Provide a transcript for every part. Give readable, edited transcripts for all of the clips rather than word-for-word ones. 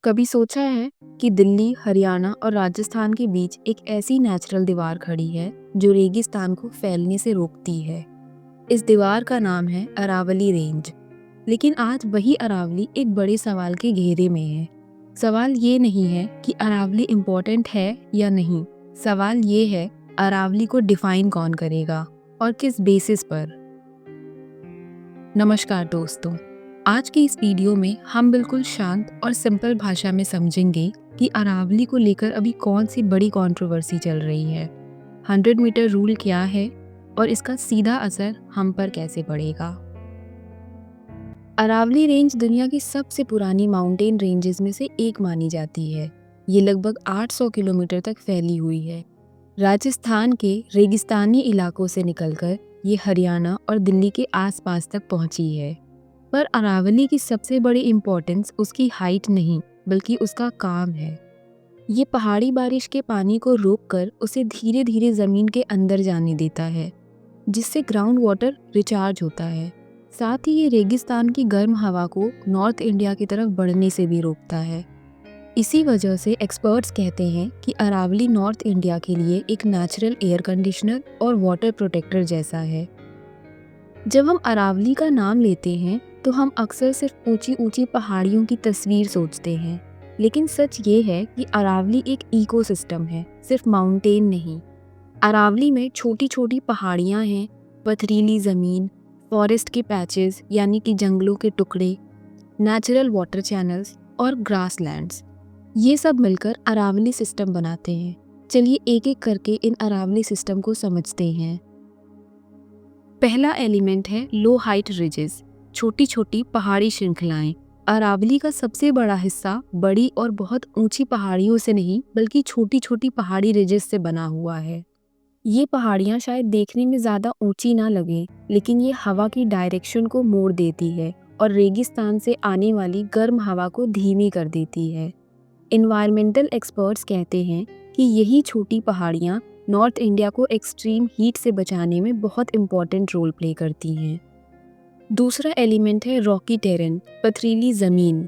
कभी सोचा है कि दिल्ली, हरियाणा और राजस्थान के बीच एक ऐसी नेचुरल दीवार खड़ी है जो रेगिस्तान को फैलने से रोकती है। इस दीवार का नाम है अरावली रेंज। लेकिन आज वही अरावली एक बड़े सवाल के घेरे में है। सवाल ये नहीं है कि अरावली इम्पोर्टेंट है या नहीं। सवाल ये है, अरावली को डिफाइन कौन करेगा और किस बेसिस पर। नमस्कार दोस्तों, आज की इस वीडियो में हम बिल्कुल शांत और सिंपल भाषा में समझेंगे कि अरावली को लेकर अभी कौन सी बड़ी कंट्रोवर्सी चल रही है, 100 मीटर रूल क्या है और इसका सीधा असर हम पर कैसे पड़ेगा। अरावली रेंज दुनिया की सबसे पुरानी माउंटेन रेंजेस में से एक मानी जाती है। ये लगभग 800 किलोमीटर तक फैली हुई है। राजस्थान के रेगिस्तानी इलाकों से निकलकर ये हरियाणा और दिल्ली के आसपास तक पहुंची है। पर अरावली की सबसे बड़ी इम्पोर्टेंस उसकी हाइट नहीं बल्कि उसका काम है। ये पहाड़ी बारिश के पानी को रोककर उसे धीरे धीरे ज़मीन के अंदर जाने देता है, जिससे ग्राउंड वाटर रिचार्ज होता है। साथ ही ये रेगिस्तान की गर्म हवा को नॉर्थ इंडिया की तरफ बढ़ने से भी रोकता है। इसी वजह से एक्सपर्ट्स कहते हैं कि अरावली नॉर्थ इंडिया के लिए एक नेचुरल एयर कंडीशनर और वाटर प्रोटेक्टर जैसा है। जब हम अरावली का नाम लेते हैं तो हम अक्सर सिर्फ ऊंची ऊंची पहाड़ियों की तस्वीर सोचते हैं, लेकिन सच ये है कि अरावली एक इकोसिस्टम है, सिर्फ माउंटेन नहीं। अरावली में छोटी छोटी पहाड़ियाँ हैं, पथरीली ज़मीन, फॉरेस्ट के पैचेस यानी कि जंगलों के टुकड़े, नेचुरल वाटर चैनल्स और ग्रासलैंड्स, ये सब मिलकर अरावली सिस्टम बनाते हैं। चलिए एक एक करके इन अरावली सिस्टम को समझते हैं। पहला एलिमेंट है लो हाइट रिजेस, छोटी छोटी पहाड़ी श्रृंखलाएं। अरावली का सबसे बड़ा हिस्सा बड़ी और बहुत ऊंची पहाड़ियों से नहीं बल्कि छोटी छोटी पहाड़ी रिजेस से बना हुआ है। ये पहाड़ियाँ शायद देखने में ज़्यादा ऊंची ना लगे, लेकिन ये हवा की डायरेक्शन को मोड़ देती है और रेगिस्तान से आने वाली गर्म हवा को धीमी कर देती है। एनवायरमेंटल एक्सपर्ट्स कहते हैं कि यही छोटी पहाड़ियाँ नॉर्थ इंडिया को एक्सट्रीम हीट से बचाने में बहुत इम्पॉर्टेंट रोल प्ले करती हैं। दूसरा एलिमेंट है रॉकी टेरेन, पथरीली ज़मीन।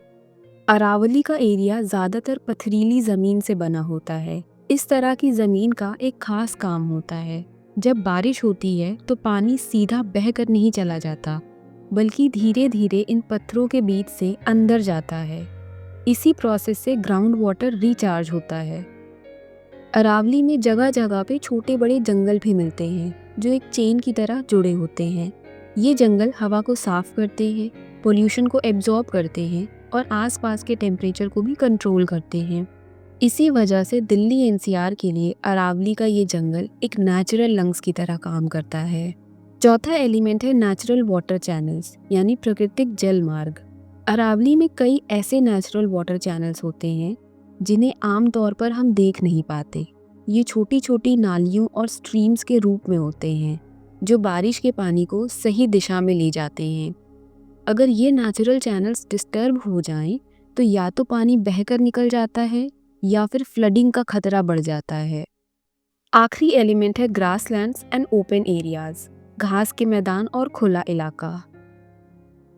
अरावली का एरिया ज़्यादातर पथरीली ज़मीन से बना होता है। इस तरह की ज़मीन का एक खास काम होता है। जब बारिश होती है तो पानी सीधा बह कर नहीं चला जाता, बल्कि धीरे धीरे इन पत्थरों के बीच से अंदर जाता है। इसी प्रोसेस से ग्राउंड वाटर रिचार्ज होता है। अरावली में जगह जगह पे छोटे बड़े जंगल भी मिलते हैं जो एक चेन की तरह जुड़े होते हैं। ये जंगल हवा को साफ करते हैं, पोल्यूशन को एब्जॉर्ब करते हैं और आसपास के टेम्परेचर को भी कंट्रोल करते हैं। इसी वजह से दिल्ली एनसीआर के लिए अरावली का ये जंगल एक नेचुरल लंग्स की तरह काम करता है। चौथा एलिमेंट है नेचुरल वाटर चैनल्स यानी प्राकृतिक जल मार्ग। अरावली में कई ऐसे नेचुरल वाटर चैनल्स होते हैं जिन्हें आमतौर पर हम देख नहीं पाते। ये छोटी छोटी नालियों और स्ट्रीम्स के रूप में होते हैं जो बारिश के पानी को सही दिशा में ले जाते हैं। अगर ये नेचुरल चैनल्स डिस्टर्ब हो जाएं तो या तो पानी बहकर निकल जाता है या फिर फ्लडिंग का खतरा बढ़ जाता है। आखिरी एलिमेंट है ग्रासलैंड्स एंड ओपन एरियाज, घास के मैदान और खुला इलाका।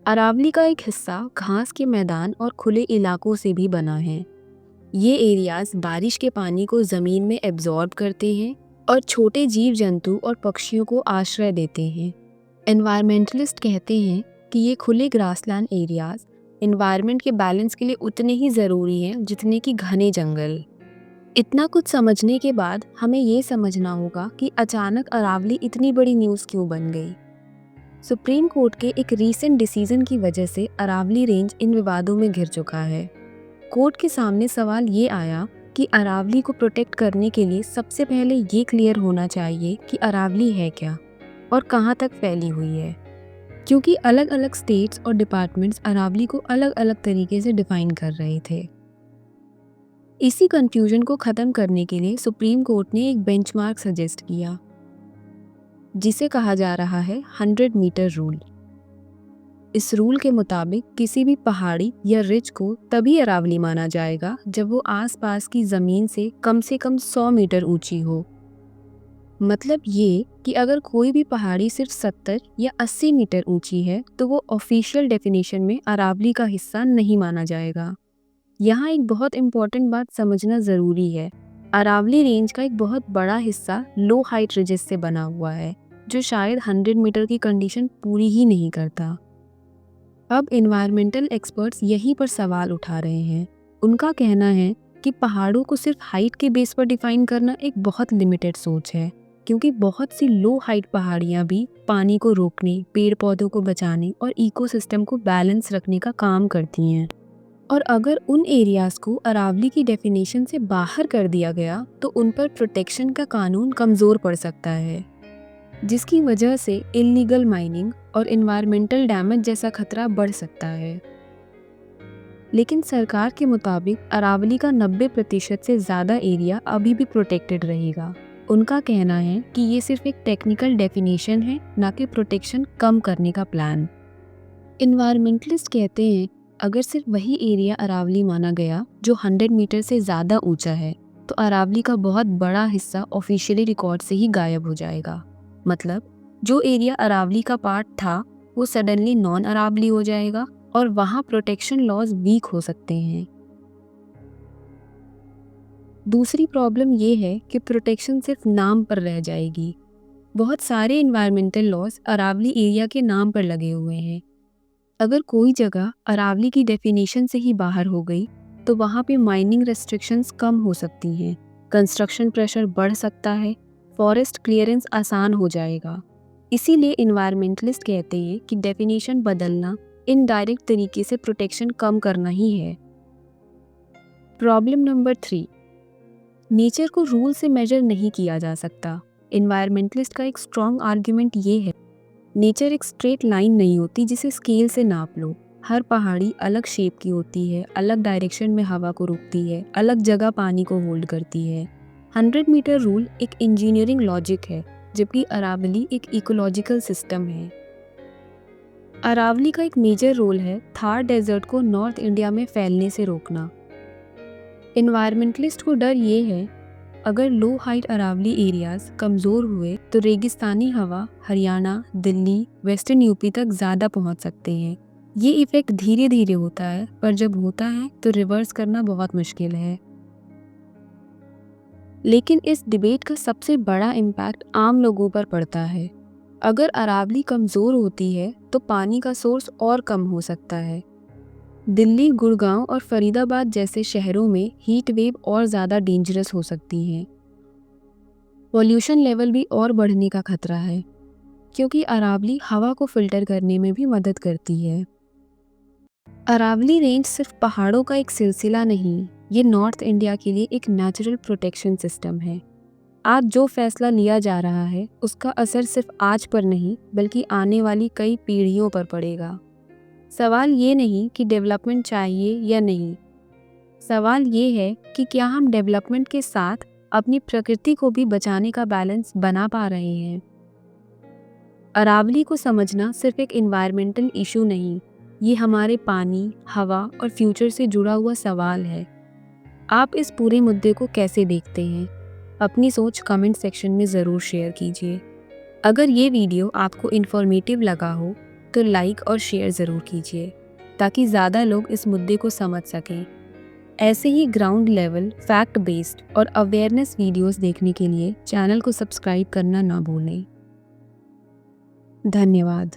अरावली का एक हिस्सा घास के मैदान और खुले इलाकों से भी बना है। ये एरियाज बारिश के पानी को ज़मीन में एब्जॉर्ब करते हैं और छोटे जीव जंतु और पक्षियों को आश्रय देते हैं। एनवायरमेंटलिस्ट कहते हैं कि ये खुले ग्रासलैंड एरियाज एनवायरनमेंट के बैलेंस के लिए उतने ही ज़रूरी हैं जितने कि घने जंगल। इतना कुछ समझने के बाद हमें ये समझना होगा कि अचानक अरावली इतनी बड़ी न्यूज़ क्यों बन गई। सुप्रीम कोर्ट के एक रीसेंट डिसीजन की वजह से अरावली रेंज इन विवादों में घिर चुका है। कोर्ट के सामने सवाल ये आया कि अरावली को प्रोटेक्ट करने के लिए सबसे पहले ये क्लियर होना चाहिए कि अरावली है क्या और कहाँ तक फैली हुई है, क्योंकि अलग अलग स्टेट्स और डिपार्टमेंट्स अरावली को अलग अलग तरीके से डिफाइन कर रहे थे। इसी कंफ्यूजन को ख़त्म करने के लिए सुप्रीम कोर्ट ने एक बेंचमार्क सजेस्ट किया जिसे कहा जा रहा है 100 मीटर रूल। इस रूल के मुताबिक किसी भी पहाड़ी या रिज को तभी अरावली माना जाएगा जब वो आसपास की ज़मीन से कम 100 मीटर ऊंची हो। मतलब ये कि अगर कोई भी पहाड़ी सिर्फ 70 या 80 मीटर ऊंची है तो वो ऑफिशियल डेफिनेशन में अरावली का हिस्सा नहीं माना जाएगा। यहाँ एक बहुत इम्पोर्टेंट बात समझना ज़रूरी है। अरावली रेंज का एक बहुत बड़ा हिस्सा लो हाइट रिजेस से बना हुआ है, जो शायद 100 मीटर की कंडीशन पूरी ही नहीं करता। अब एनवायरमेंटल एक्सपर्ट्स यहीं पर सवाल उठा रहे हैं। उनका कहना है कि पहाड़ों को सिर्फ हाइट के बेस पर डिफाइन करना एक बहुत लिमिटेड सोच है, क्योंकि बहुत सी लो हाइट पहाड़ियाँ भी पानी को रोकने, पेड़ पौधों को बचाने और इकोसिस्टम को बैलेंस रखने का काम करती हैं। और अगर उन एरियाज को अरावली की डेफिनेशन से बाहर कर दिया गया तो उन पर प्रोटेक्शन का कानून कमज़ोर पड़ सकता है, जिसकी वजह से इल्लीगल माइनिंग और एनवायरमेंटल डैमेज जैसा खतरा बढ़ सकता है। लेकिन सरकार के मुताबिक अरावली का 90% से ज़्यादा एरिया अभी भी प्रोटेक्टेड रहेगा। उनका कहना है कि ये सिर्फ एक टेक्निकल डेफिनेशन है, ना कि प्रोटेक्शन कम करने का प्लान। इन्वायरमेंटलिस्ट कहते हैं अगर सिर्फ वही एरिया अरावली माना गया जो 100 मीटर से ज़्यादा ऊंचा है, तो अरावली का बहुत बड़ा हिस्सा ऑफिशियली रिकॉर्ड से ही गायब हो जाएगा। मतलब जो एरिया अरावली का पार्ट था वो सडनली नॉन अरावली हो जाएगा और वहाँ प्रोटेक्शन लॉज वीक हो सकते हैं। दूसरी प्रॉब्लम ये है कि प्रोटेक्शन सिर्फ नाम पर रह जाएगी। बहुत सारे इन्वायरमेंटल लॉज अरावली एरिया के नाम पर लगे हुए हैं। अगर कोई जगह अरावली की डेफिनेशन से ही बाहर हो गई तो वहाँ पे माइनिंग रेस्ट्रिक्शंस कम हो सकती हैं, कंस्ट्रक्शन प्रेशर बढ़ सकता है, फॉरेस्ट क्लियरेंस आसान हो जाएगा। इसीलिए इन्वायरमेंटलिस्ट कहते हैं कि डेफिनेशन बदलना इनडायरेक्ट तरीके से प्रोटेक्शन कम करना ही है। प्रॉब्लम नंबर 3, नेचर को रूल से मेजर नहीं किया जा सकता। इन्वायरमेंटलिस्ट का एक स्ट्रॉन्ग आर्ग्यूमेंट ये है, नेचर एक स्ट्रेट लाइन नहीं होती जिसे स्केल से नाप लो। हर पहाड़ी अलग शेप की होती है, अलग डायरेक्शन में हवा को रोकती है, अलग जगह पानी को होल्ड करती है। 100 मीटर रूल एक इंजीनियरिंग लॉजिक है, जबकि अरावली एक इकोलॉजिकल सिस्टम है। अरावली का एक मेजर रोल है थार डेजर्ट को नॉर्थ इंडिया में फैलने से रोकना। इन्वायरमेंटलिस्ट को डर ये है अगर लो हाइट अरावली एरियाज कमज़ोर हुए तो रेगिस्तानी हवा हरियाणा, दिल्ली, वेस्टर्न यूपी तक ज़्यादा पहुंच सकते हैं। ये इफ़ेक्ट धीरे धीरे होता है, पर जब होता है तो रिवर्स करना बहुत मुश्किल है। लेकिन इस डिबेट का सबसे बड़ा इम्पैक्ट आम लोगों पर पड़ता है। अगर अरावली कमज़ोर होती है तो पानी का सोर्स और कम हो सकता है। दिल्ली, गुड़गांव और फरीदाबाद जैसे शहरों में हीट वेव और ज़्यादा डेंजरस हो सकती हैं। पॉल्यूशन लेवल भी और बढ़ने का खतरा है, क्योंकि अरावली हवा को फिल्टर करने में भी मदद करती है। अरावली रेंज सिर्फ पहाड़ों का एक सिलसिला नहीं, ये नॉर्थ इंडिया के लिए एक नेचुरल प्रोटेक्शन सिस्टम है। आज जो फैसला लिया जा रहा है उसका असर सिर्फ आज पर नहीं बल्कि आने वाली कई पीढ़ियों पर पड़ेगा। सवाल ये नहीं कि डेवलपमेंट चाहिए या नहीं, सवाल ये है कि क्या हम डेवलपमेंट के साथ अपनी प्रकृति को भी बचाने का बैलेंस बना पा रहे हैं। अरावली को समझना सिर्फ एक एनवायरमेंटल इशू नहीं, ये हमारे पानी, हवा और फ्यूचर से जुड़ा हुआ सवाल है। आप इस पूरे मुद्दे को कैसे देखते हैं? अपनी सोच कमेंट सेक्शन में ज़रूर शेयर कीजिए। अगर ये वीडियो आपको इन्फॉर्मेटिव लगा हो तो लाइक और शेयर ज़रूर कीजिए, ताकि ज़्यादा लोग इस मुद्दे को समझ सकें। ऐसे ही ग्राउंड लेवल, फैक्ट बेस्ड और अवेयरनेस वीडियोस देखने के लिए चैनल को सब्सक्राइब करना ना भूलें। धन्यवाद।